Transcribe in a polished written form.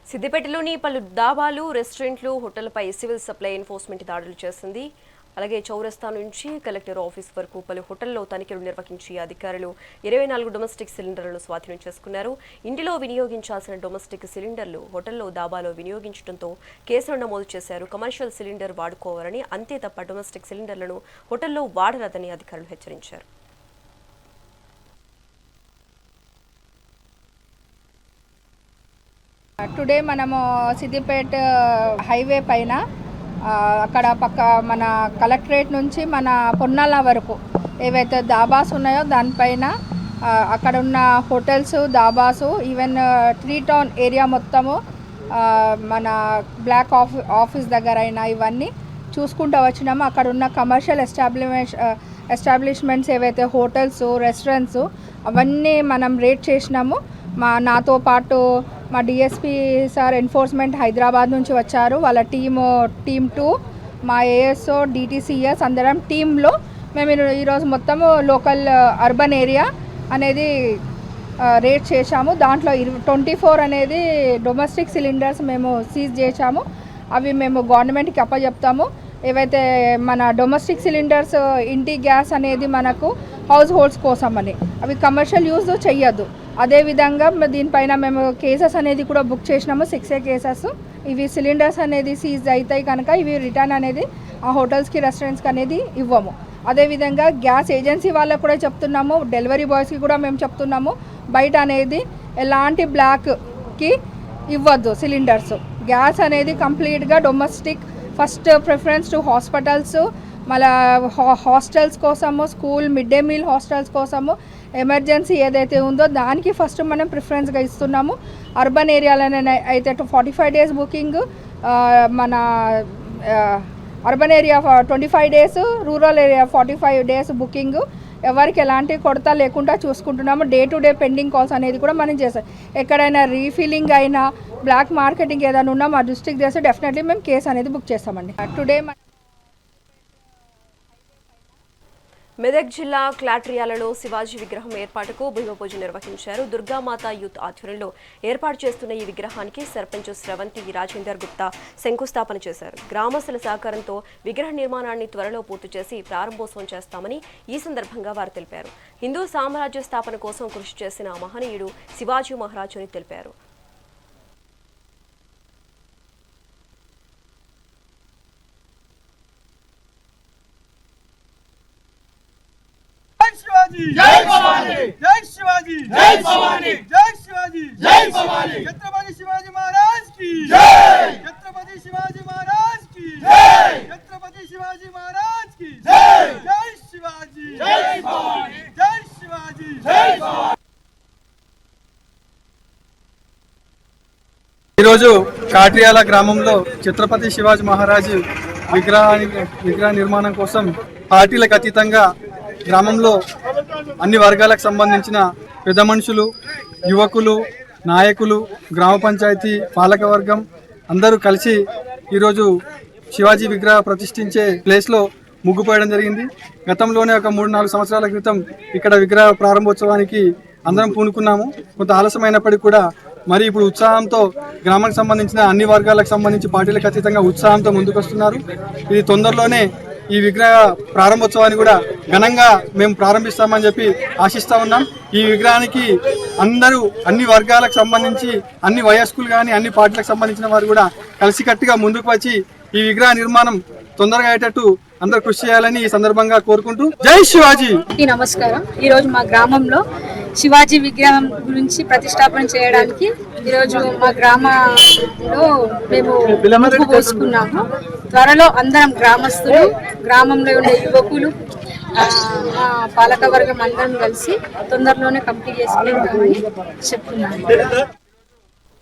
సిద్దిపేటలోని పలు దాబాలు, రెస్టారెంట్లు, హోటళ్లపై సివిల్ సప్లై ఎన్ఫోర్స్మెంట్ దాడులు చేసింది. అలాగే చౌరస్తా నుంచి కలెక్టర్ ఆఫీస్ వరకు పలు హోటల్లో తనిఖీలు నిర్వహించి అధికారులు 24 డొమెస్టిక్ సిలిండర్లను స్వాధీనం చేసుకున్నారు. ఇంటిలో వినియోగించాల్సిన డొమెస్టిక్ సిలిండర్లు హోటల్లో, దాబాలో వినియోగించడంతో కేసులు నమోదు చేశారు. కమర్షియల్ సిలిండర్ వాడుకోవాలని, అంతే తప్ప డొమెస్టిక్ సిలిండర్లను హోటల్లో వాడరాదని అధికారులు హెచ్చరించారు. టుడే మనము సిద్దిపేట హైవే పైన అక్కడ పక్క మన కలెక్టరేట్ నుంచి మన పొన్నాల వరకు ఏవైతే దాబాస్ ఉన్నాయో దానిపైన అక్కడ ఉన్న హోటల్స్, దాబాసు, ఈవెన్ 3 టౌన్ ఏరియా మొత్తము మన బ్లాక్ ఆఫీస్ దగ్గర అయినా ఇవన్నీ చూసుకుంటూ వచ్చినాము. అక్కడ ఉన్న కమర్షియల్ ఎస్టాబ్లిష్మెంట్స్ ఏవైతే హోటల్స్, రెస్టారెంట్స్ అవన్నీ మనం రేట్ చేసినాము. నాతో పాటు మా డిఎస్పీ సార్ ఎన్ఫోర్స్మెంట్ హైదరాబాద్ నుంచి వచ్చారు. వాళ్ళ టీమ్ 2, మా ఏఎస్ఓ, డిటీసీఎస్ అందరం టీంలో మేము ఈరోజు మొత్తము లోకల్ అర్బన్ ఏరియా అనేది రేట్ చేశాము. దాంట్లో 24 అనేది డొమెస్టిక్ సిలిండర్స్ మేము సీజ్ చేశాము. అవి మేము గవర్నమెంట్కి అప్పచెప్తాము. ఏవైతే మన డొమెస్టిక్ సిలిండర్స్, ఇంటి గ్యాస్ అనేది మనకు హౌస్ హోల్డ్స్ కోసం అని, అవి కమర్షియల్ యూజ్ చెయ్యొద్దు. అదేవిధంగా దీనిపైన మేము కేసెస్ అనేది కూడా బుక్ చేసినాము, 6 కేసెస్. ఇవి సిలిండర్స్ అనేది సీజ్ అవుతాయి కనుక ఇవి రిటర్న్ అనేది ఆ హోటల్స్కి, రెస్టారెంట్స్కి అనేది ఇవ్వము. అదేవిధంగా గ్యాస్ ఏజెన్సీ వాళ్ళకు కూడా చెప్తున్నాము, డెలివరీ బాయ్స్కి కూడా మేము చెప్తున్నాము, బయట అనేది ఎలాంటి బ్లాక్కి ఇవ్వద్దు సిలిండర్స్. గ్యాస్ అనేది కంప్లీట్గా domestic, first preference to hospitals, మళ్ళీ హాస్టల్స్ కోసము, school mid day meal hostels కోసము, ఎమర్జెన్సీ ఏదైతే ఉందో దానికి ఫస్ట్ మనం ప్రిఫరెన్స్గా ఇస్తున్నాము. అర్బన్ ఏరియాలోనే అయితే 45 డేస్ బుకింగ్, మన urban area 25 days, rural area 45 days booking. ఎవరికి ఎలాంటి కొరత లేకుండా చూసుకుంటున్నాము. Day to day pending calls అనేది కూడా మనం చేస్తాం. ఎక్కడైనా రీఫిల్లింగ్ అయినా, బ్లాక్ మార్కెటింగ్ ఏదైనా ఉన్నా మా డిస్ట్రిక్ట్ చేస్తే డెఫినెట్లీ మేము కేసు అనేది బుక్ చేస్తామండి. టుడే మెదక్ జిల్లా క్లాట్రియాలలో శివాజీ విగ్రహం ఏర్పాటుకు భూమి పూజ నిర్వహించారు. దుర్గామాత యూత్ ఆధ్వర్యంలో ఏర్పాటు చేస్తున్న ఈ విగ్రహానికి సర్పంచ్ స్రవంతి రాజేందర్ గుప్తా శంకుస్థాపన చేశారు. గ్రామస్తుల సహకారంతో విగ్రహ నిర్మాణాన్ని త్వరలో పూర్తి చేసి ప్రారంభోత్సవం చేస్తామని ఈ సందర్భంగా వారు తెలిపారు. హిందూ సామ్రాజ్య స్థాపన కోసం కృషి చేసిన మహనీయుడు శివాజీ మహారాజ్ అని తెలిపారు. शिवाजी जय भवानी, जय शिवाजी जय भवानी, जय शिवाजी जय भवानी। छत्रपति शिवाजी महाराज की जय, छत्रपति शिवाजी महाराज की जय, छत्रपति शिवाजी महाराज की जय, जय शिवाजी जय भवानी, जय शिवाजी जय भवानी। ఈరోజు కాట్రియాల గ్రామంలో ఛత్రపతి శివాజీ మహారాజు విగ్రహ నిర్మాణం కోసం పార్టీలకు అతీతంగా గ్రామంలో అన్ని వర్గాలకు సంబంధించిన పెద్ద మనుషులు, యువకులు, నాయకులు, గ్రామ పంచాయతీ పాలకవర్గం అందరూ కలిసి ఈరోజు శివాజీ విగ్రహ ప్రతిష్ఠించే ప్లేస్లో ముగ్గుపోయడం జరిగింది. గతంలోనే ఒక 3-4 సంవత్సరాల క్రితం ఇక్కడ విగ్రహ ప్రారంభోత్సవానికి అందరం పూనుకున్నాము. కొంత ఆలస్యమైనప్పటికీ కూడా మరి ఇప్పుడు ఉత్సాహంతో గ్రామానికి సంబంధించిన అన్ని వర్గాలకు సంబంధించి పార్టీలకు అతీతంగా ఉత్సాహంతో ముందుకొస్తున్నారు. ఇది తొందరలోనే ఈ విగ్రహ ప్రారంభోత్సవాన్ని కూడా ఘనంగా మేము ప్రారంభిస్తామని చెప్పి ఆశిస్తూ ఉన్నాం. ఈ విగ్రహానికి అందరూ, అన్ని వర్గాలకు సంబంధించి, అన్ని వయస్కులు కానీ అన్ని పార్టీలకు సంబంధించిన వారు కూడా కలిసికట్టుగా ముందుకు వచ్చి ఈ విగ్రహ నిర్మాణం తొందరగా అయ్యేటట్టు అందరూ కృషి చేయాలని ఈ సందర్భంగా కోరుకుంటూ జై శివాజీ. నమస్కారం. ఈరోజు మా గ్రామంలో శివాజీ విగ్రహం గురించి ప్రతిష్టాపన చేయడానికి ఈరోజు మా గ్రామంలో మేము పోసుకున్నాము. త్వరలో అందరం గ్రామస్తులు, గ్రామంలో ఉండే యువకులు, మా పాలకవర్గం అందరం కలిసి తొందరలోనే కంప్లీట్ చేసుకుంటామని చెప్తున్నాను.